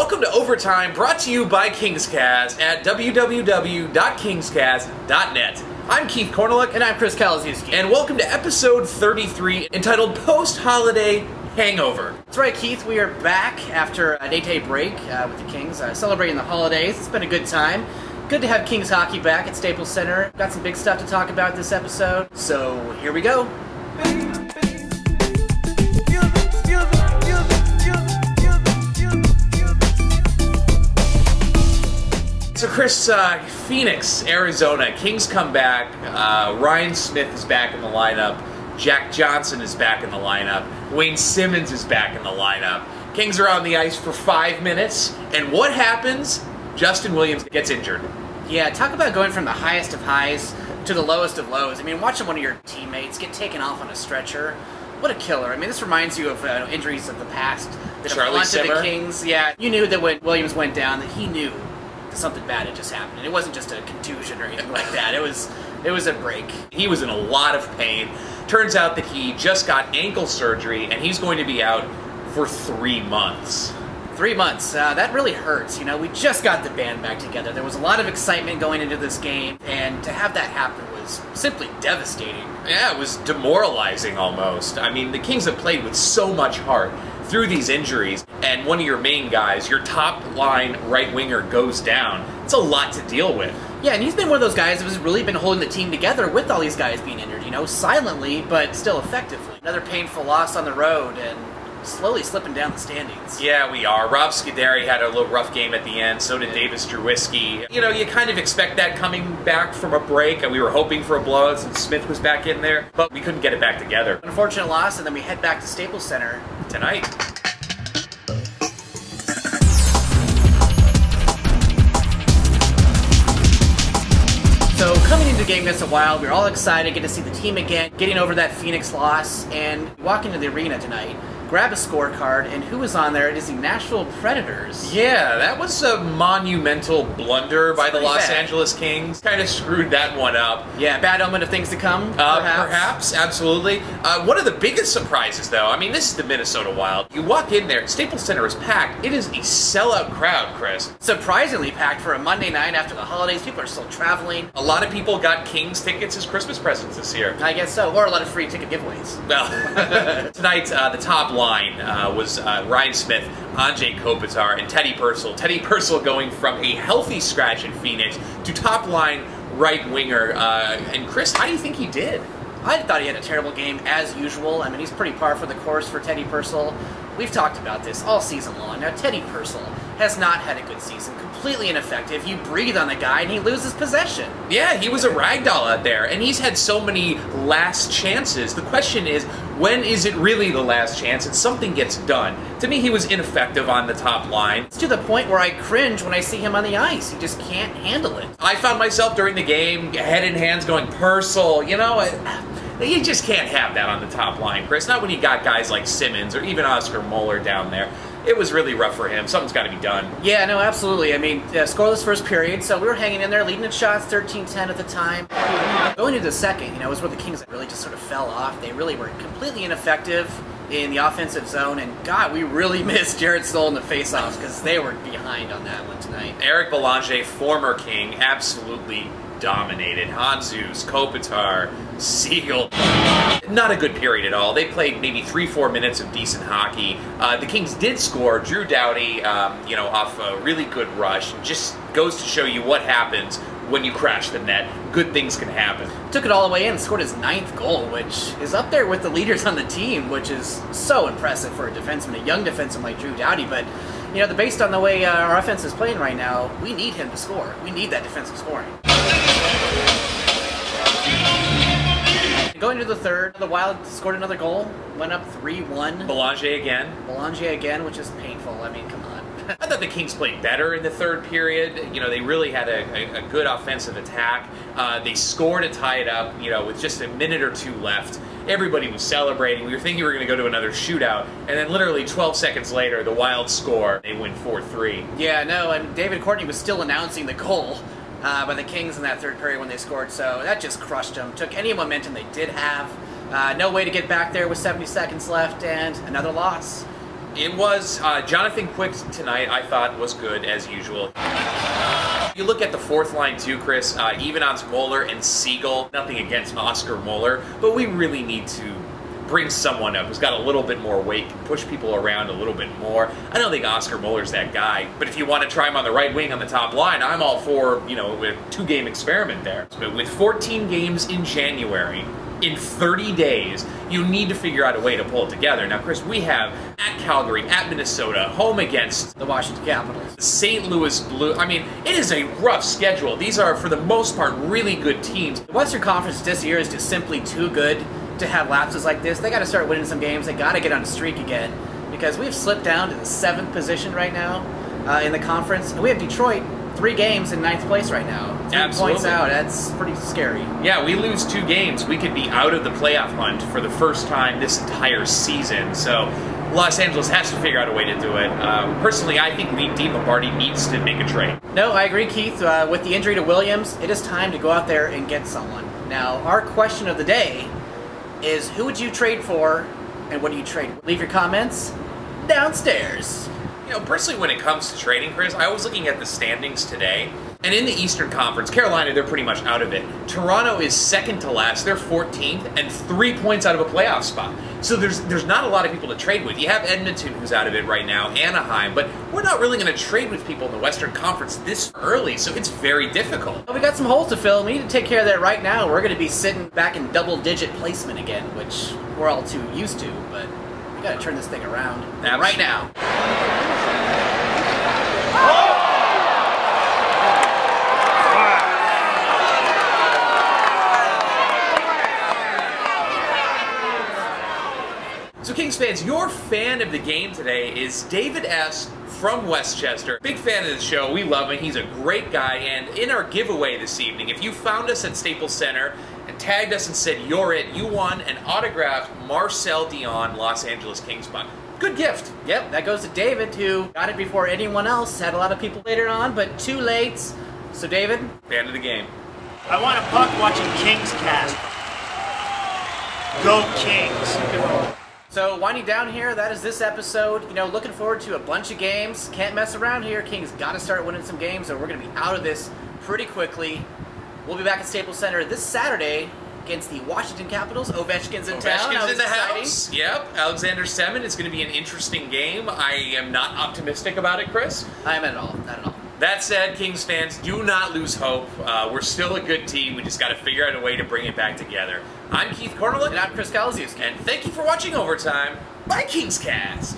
Welcome to Overtime, brought to you by KingsCast at www.kingscast.net. I'm Keith Korneluk. And I'm Chris Kalaszewski. And welcome to episode 33, entitled Post-Holiday Hangover. That's right, Keith. We are back after an 8-day break with the Kings, celebrating the holidays. It's been a good time. Good to have Kings hockey back at Staples Center. Got some big stuff to talk about this episode, so here we go. So Chris, Phoenix, Arizona, Kings come back, Ryan Smith is back in the lineup, Jack Johnson is back in the lineup, Wayne Simmons is back in the lineup. Kings are on the ice for 5 minutes, and what happens? Justin Williams gets injured. Yeah, talk about going from the highest of highs to the lowest of lows. I mean, watching one of your teammates get taken off on a stretcher, what a killer. I mean, this reminds you of injuries of the past that have haunted the Kings. Yeah, you knew that when Williams went down that he knew something bad had just happened. And it wasn't just a contusion or anything like that. It was a break. He was in a lot of pain. Turns out that he just got ankle surgery, and he's going to be out for 3 months. 3 months. That really hurts. You know, we just got the band back together. There was a lot of excitement going into this game, and to have that happen was simply devastating. Yeah, it was demoralizing almost. I mean, the Kings have played with so much heart through these injuries, and one of your main guys, your top line right winger, goes down. It's a lot to deal with. Yeah, and he's been one of those guys who's really been holding the team together with all these guys being injured, you know, silently, but still effectively. Another painful loss on the road, and slowly slipping down the standings. Yeah, we are. Rob Scuderi had a little rough game at the end, so did Davis Drewiski. You know, you kind of expect that coming back from a break, and we were hoping for a blowout since Smith was back in there, but we couldn't get it back together. Unfortunate loss, and then we head back to Staples Center tonight. So coming into the game against the Wild, we were all excited, get to see the team again, getting over that Phoenix loss, and walk into the arena tonight, grab a scorecard, and who was on there? It is the Nashville Predators. Yeah, that was a monumental blunder by the Los Angeles Kings. Kind of screwed that one up. Yeah, bad omen of things to come, perhaps. Perhaps, absolutely. One of the biggest surprises, though, I mean, this is the Minnesota Wild. You walk in there, Staples Center is packed. It is a sellout crowd, Chris. Surprisingly packed for a Monday night after the holidays. People are still traveling. A lot of people got Kings tickets as Christmas presents this year. I guess so, or a lot of free ticket giveaways. Well, tonight, the top line was Ryan Smith, Anze Kopitar, and Teddy Purcell. Teddy Purcell going from a healthy scratch in Phoenix to top line right winger. And Chris, how do you think he did? I thought he had a terrible game as usual. I mean, he's pretty par for the course for Teddy Purcell. We've talked about this all season long. Now, Teddy Purcell has not had a good season. Completely ineffective. You breathe on the guy and he loses possession. Yeah, he was a ragdoll out there, and he's had so many last chances. The question is, when is it really the last chance and something gets done? To me, he was ineffective on the top line. It's to the point where I cringe when I see him on the ice. He just can't handle it. I found myself during the game, head in hands going, Purcell, you know, you just can't have that on the top line, Chris. Not when you got guys like Simmons or even Oscar Moeller down there. It was really rough for him. Something's got to be done. Yeah, no, absolutely. I mean, scoreless first period, so we were hanging in there, leading in shots, 13-10 at the time. Going into the second, you know, was where the Kings really just sort of fell off. They really were completely ineffective in the offensive zone, and God, we really missed Jared Stoll in the faceoffs because they were behind on that one tonight. Eric Belanger, former King, absolutely dominated. Hanzus, Kopitar, Siegel. Not a good period at all. They played maybe 3-4 minutes of decent hockey. The Kings did score. Drew Doughty, you know, off a really good rush. Just goes to show you what happens when you crash the net. Good things can happen. Took it all the way in, scored his 9th goal, which is up there with the leaders on the team, which is so impressive for a defenseman, a young defenseman like Drew Doughty. But, you know, based on the way our offense is playing right now, we need him to score. We need that defensive scoring. Going to the third, the Wild scored another goal, went up 3-1. Belanger again. Belanger again, which is painful. I mean, come on. I thought the Kings played better in the third period. You know, they really had a good offensive attack. They scored to tie it up, you know, with just a minute or two left. Everybody was celebrating. We were thinking we were going to go to another shootout. And then literally 12 seconds later, the Wild score. They win 4-3. Yeah, no, and David Courtney was still announcing the goal by the Kings in that third period when they scored, so that just crushed them. Took any momentum they did have. No way to get back there with 70 seconds left, and another loss. It was. Jonathan Quick tonight, I thought, was good, as usual. You look at the fourth line too, Chris, Ivanov, Moeller, and Siegel. Nothing against Oscar Moeller, but we really need to bring someone up who's got a little bit more weight, can push people around a little bit more. I don't think Oscar Moeller's that guy, but if you want to try him on the right wing on the top line, I'm all for, you know, a 2-game experiment there. But with 14 games in January, in 30 days, you need to figure out a way to pull it together. Now, Chris, we have at Calgary, at Minnesota, home against the Washington Capitals, the St. Louis Blues. I mean, it is a rough schedule. These are, for the most part, really good teams. The Western Conference this year is just simply too good to have lapses like this. They got to start winning some games. They got to get on a streak again, because we've slipped down to the 7th position right now in the conference. And we have Detroit 3 games in 9th place right now. 3 points out. That's pretty scary. Yeah, we lose 2 games, we could be out of the playoff hunt for the first time this entire season. So Los Angeles has to figure out a way to do it. Personally, I think Dean Lombardi needs to make a trade. No, I agree, Keith. With the injury to Williams, it is time to go out there and get someone. Now, our question of the day is, who would you trade for, and what do you trade? Leave your comments downstairs. You know, personally, when it comes to trading, Chris, I was looking at the standings today, and in the Eastern Conference, Carolina, they're pretty much out of it. Toronto is second to last. They're 14th and 3 points out of a playoff spot. So there's not a lot of people to trade with. You have Edmonton, who's out of it right now, Anaheim, but we're not really going to trade with people in the Western Conference this early, so it's very difficult. Well, we got some holes to fill. We need to take care of that right now. We're going to be sitting back in double-digit placement again, which we're all too used to, but we got to turn this thing around right now. So Kings fans, your fan of the game today is David S. from Westchester. Big fan of the show. We love him. He's a great guy. And in our giveaway this evening, if you found us at Staples Center and tagged us and said you're it, you won an autographed Marcel Dion Los Angeles Kings puck. Good gift. Yep, that goes to David, who got it before anyone else. Had a lot of people later on, but too late. So David, fan of the game. I want a puck watching KingsCast. Go Kings. So winding down here, that is this episode. You know, looking forward to a bunch of games. Can't mess around here. Kings got to start winning some games, or we're going to be out of this pretty quickly. We'll be back at Staples Center this Saturday against the Washington Capitals. Ovechkin's in town. Ovechkin's in the house. Yep. Alexander Semin. It's going to be an interesting game. I am not optimistic about it, Chris. I am at all. Not at all. That said, Kings fans, do not lose hope. We're still a good team. We just got to figure out a way to bring it back together. I'm Keith Korneluk. And I'm Chris Kalasiewski. And thank you for watching Overtime by KingsCast.